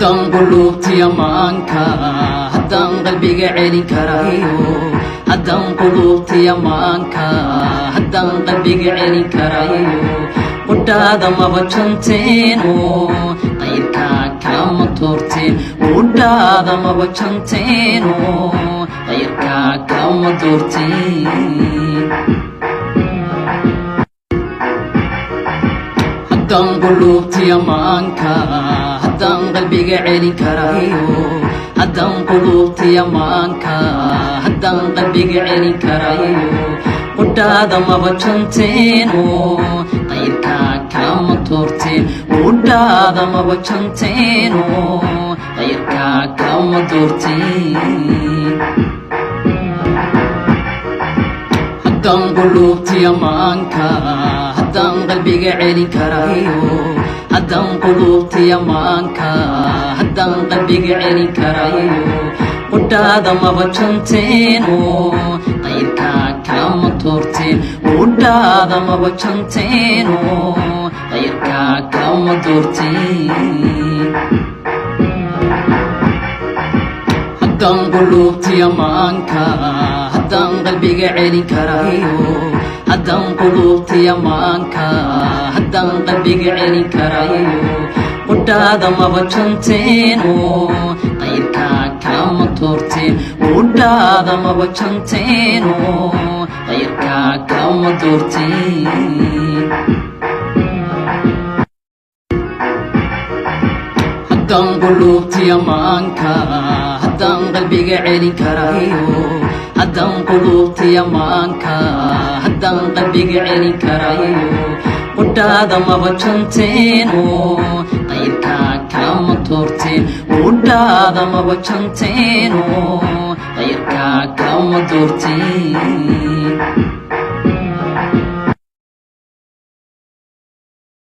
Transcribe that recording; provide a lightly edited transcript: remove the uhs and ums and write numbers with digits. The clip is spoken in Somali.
haddaan qulubtiya maanka haddaan qalbiga celin karayo haddaan qulubtiya maanka haddaan qalbiga celin karayo qudhaada maba janteeno qayrkaa kama doorteen qudhaada maba janteeno qayrkaa kama doorteen haddaan qulubtiya maanka haddaan qalbiga celin karayo haddaan qulubtiya maanka haddaan qalbiga celin karayo qudhaada maba janteeno qayrkaa kama doorteen qudhaada maba janteeno qayrkaa kama doorteen haddaan qulubtiya maanka haddaan qalbiga celin karayo haddaan qulubtiya maanka haddaan qalbiga celin karayo qudhaada maba janteeno qayrkaa kama doorteen qudhaada maba janteeno qayrkaa kama doorteen haddaan qulubtiya maanka haddaan qalbiga celin karayo haddaan qulubtiya maanka haddaan qalbiga celin karayo qudhaada maba janteeno qayrkaa kama doorteen qudhaada maba janteeno qayrkaa kama doorteen haddaan qulubtiya maanka haddaan qalbiga celin karayo haddaan qulubtiya maanka haddaan qalbiga celin karayo qudhaada maba janteeno qayrkaa kama doorteen qudhaada maba janteeno qayrkaa kama doorteen